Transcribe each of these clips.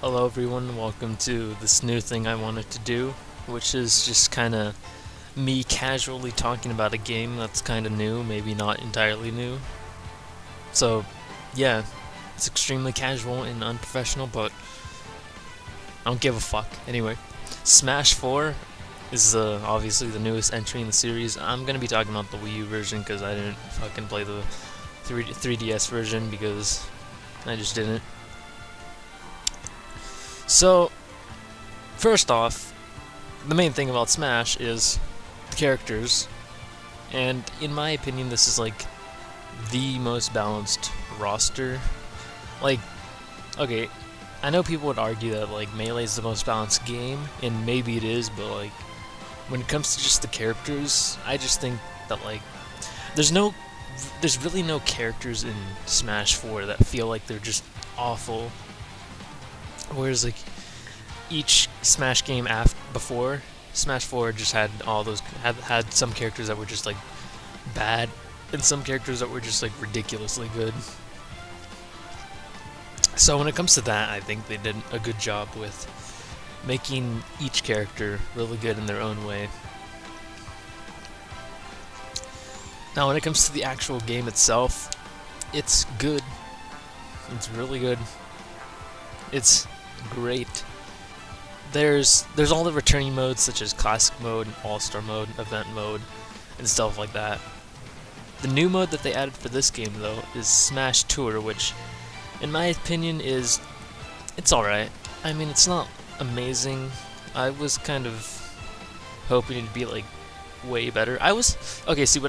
Hello everyone, welcome to this new thing I wanted to do, which is just kinda me casually talking about a game that's kinda new, maybe not entirely new. So, yeah, it's extremely casual and unprofessional, but I don't give a fuck. Anyway, Smash 4 is obviously the newest entry in the series. I'm gonna be talking about the Wii U version because I didn't fucking play the 3DS version because I just didn't. So, first off, the main thing about Smash is the characters, and in my opinion, this is like the most balanced roster. Like, okay, I know people would argue that like Melee is the most balanced game, and maybe it is, but like when it comes to just the characters, I just think that like there's really no characters in Smash 4 that feel like they're just awful. Whereas like each Smash game before Smash 4 just had all those had some characters that were just like bad and some characters that were just like ridiculously good. So when it comes to that, I think they did a good job with making each character really good in their own way. Now when it comes to the actual game itself, it's good. It's really good. It's great. There's all the returning modes such as classic mode, all-star mode, event mode, and stuff like that. The new mode that they added for this game though is Smash Tour, which in my opinion it's alright. I mean, it's not amazing. I was kind of hoping it'd be like way better. What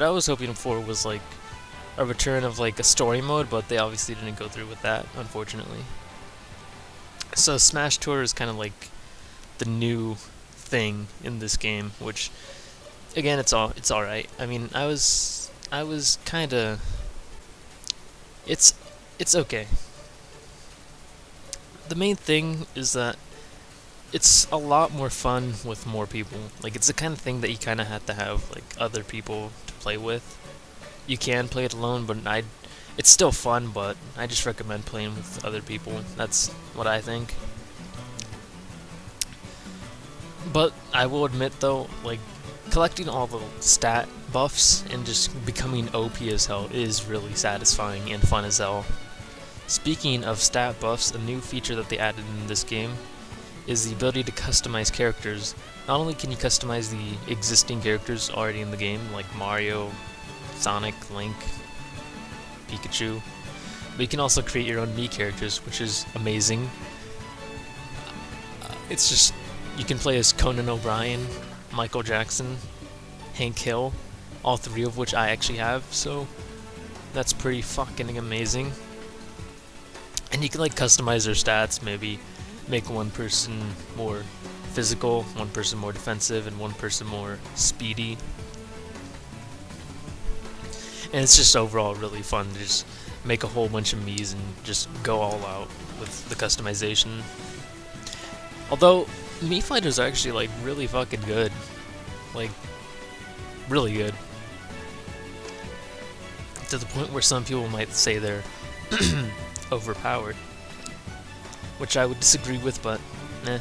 I was hoping for was like a return of like a story mode, but they obviously didn't go through with that, unfortunately. So Smash Tour is kind of like the new thing in this game, which again it's alright. I mean, I was kind of it's okay. The main thing is that it's a lot more fun with more people. Like, it's the kind of thing that you kind of have to have like other people to play with. You can play it alone, but it's still fun, but I just recommend playing with other people. That's what I think. But I will admit though, like, collecting all the stat buffs and just becoming OP as hell is really satisfying and fun as hell. Speaking of stat buffs, a new feature that they added in this game is the ability to customize characters. Not only can you customize the existing characters already in the game, like Mario, Sonic, Link, Pikachu, but you can also create your own Mii characters, which is amazing. It's just, you can play as Conan O'Brien, Michael Jackson, Hank Hill, all three of which I actually have, so that's pretty fucking amazing. And you can like customize their stats, maybe make one person more physical, one person more defensive, and one person more speedy. And it's just overall really fun to just make a whole bunch of Miis and just go all out with the customization. Although, Mii fighters are actually like really fucking good. Like, really good. To the point where some people might say they're overpowered. Which I would disagree with, but eh.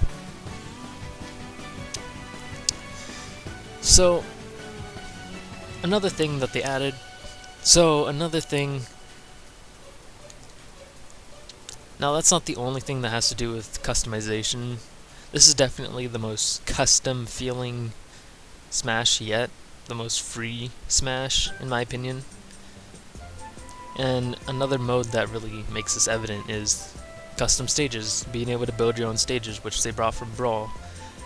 So, another thing that they added. Now that's not the only thing that has to do with customization. This is definitely the most custom feeling Smash yet. The most free Smash, in my opinion. And another mode that really makes this evident is custom stages, being able to build your own stages, which they brought from Brawl.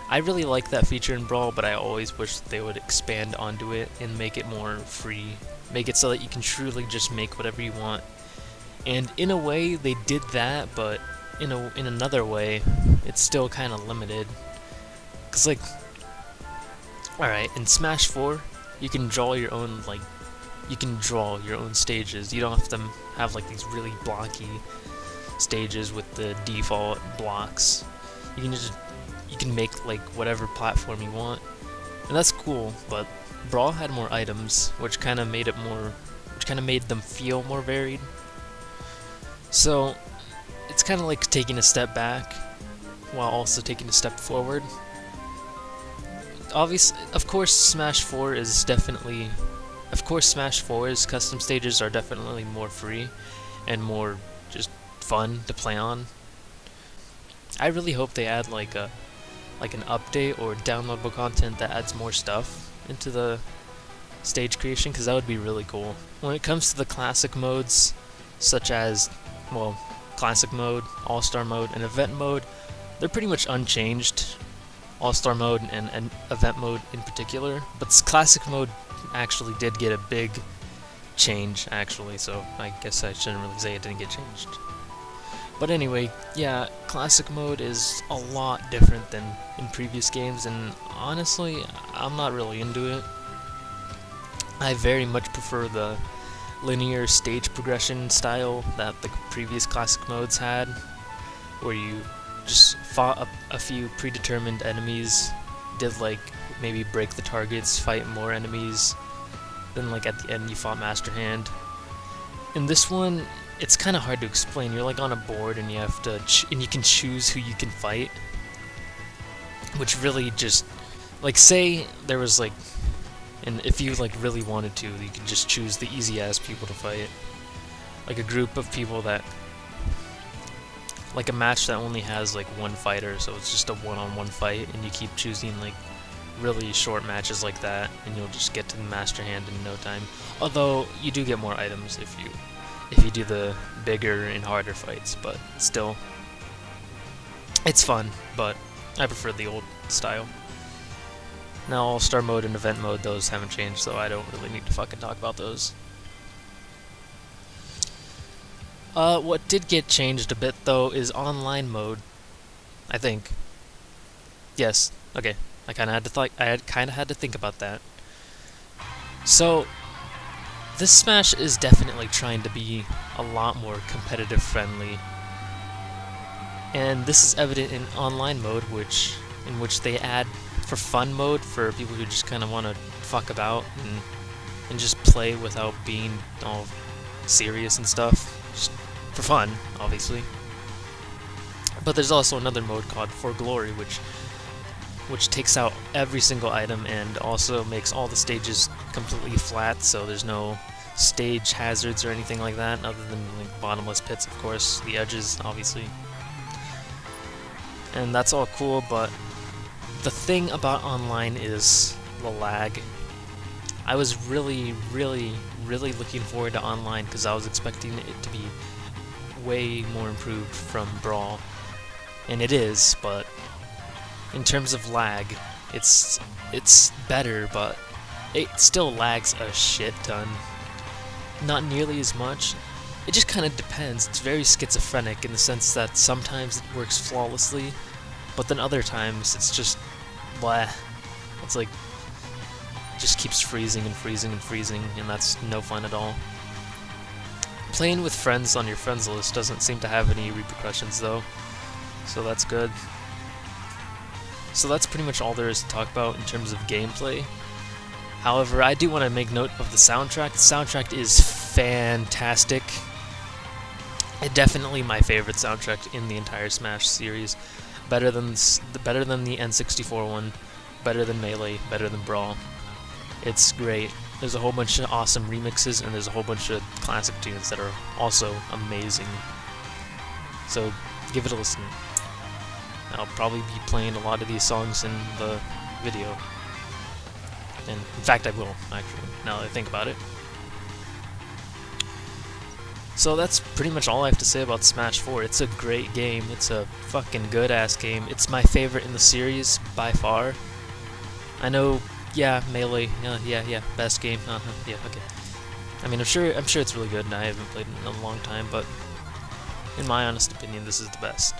I really like that feature in Brawl, but I always wish they would expand onto it and make it more free. Make it so that you can truly just make whatever you want. And in a way, they did that, but in another way, it's still kind of limited. Cause like, alright, in Smash 4, you can draw your own stages. You don't have to have like these really blocky stages with the default blocks. You can make like whatever platform you want, and that's cool. But Brawl had more items, which kind of made them feel more varied. So it's kind of like taking a step back while also taking a step forward. Obviously, of course, Smash 4's custom stages are definitely more free and more just fun to play on. I really hope they add like an update or downloadable content that adds more stuff into the stage creation, because that would be really cool. When it comes to the classic modes, such as, well, classic mode, all-star mode, and event mode, they're pretty much unchanged. All-star mode and event mode in particular, but this classic mode actually did get a big change, actually, so I guess I shouldn't really say it didn't get changed. But anyway, yeah, classic mode is a lot different than in previous games, and honestly, I'm not really into it. I very much prefer the linear stage progression style that the previous classic modes had, where you just fought a few predetermined enemies, did like maybe break the targets, fight more enemies, then like at the end you fought Master Hand. In this one, it's kind of hard to explain. You're like on a board and you have to and you can choose who you can fight, which really just, like, say there was like, and if you like really wanted to, you could just choose the easy ass people to fight, like a group of people that, like a match that only has like one fighter, so it's just a one-on-one fight, and you keep choosing like really short matches like that, and you'll just get to the Master Hand in no time. Although you do get more items if you do the bigger and harder fights, but still, it's fun, but I prefer the old style. Now All-Star mode and event mode, those haven't changed, so I don't really need to fucking talk about those. What did get changed a bit, though, is online mode, I think. Yes, okay. I kinda had to think about that. So, this Smash is definitely trying to be a lot more competitive friendly. And this is evident in online mode, in which they add for fun mode for people who just kinda wanna fuck about and just play without being all serious and stuff. Just for fun, obviously. But there's also another mode called For Glory, which takes out every single item and also makes all the stages completely flat, so there's no stage hazards or anything like that, other than like bottomless pits, of course, the edges, obviously. And that's all cool, but the thing about online is the lag. I was really, really, really looking forward to online because I was expecting it to be way more improved from Brawl, and it is, but in terms of lag, it's better, but it still lags a shit ton. Not nearly as much. It just kind of depends. It's very schizophrenic in the sense that sometimes it works flawlessly, but then other times it's just blah. It's like it just keeps freezing and freezing and freezing, and that's no fun at all. Playing with friends on your friends list doesn't seem to have any repercussions though, so that's good. So that's pretty much all there is to talk about in terms of gameplay. However, I do want to make note of the soundtrack. The soundtrack is fantastic. It's definitely my favorite soundtrack in the entire Smash series. Better than the N64 one, better than Melee, better than Brawl. It's great. There's a whole bunch of awesome remixes, and there's a whole bunch of classic tunes that are also amazing. So give it a listen. I'll probably be playing a lot of these songs in the video. And in fact I will, actually, now that I think about it. So that's pretty much all I have to say about Smash 4. It's a great game. It's a fucking good-ass game. It's my favorite in the series, by far. I know, yeah, Melee, yeah, best game, yeah, okay. I mean, I'm sure it's really good, and I haven't played it in a long time, but in my honest opinion, this is the best.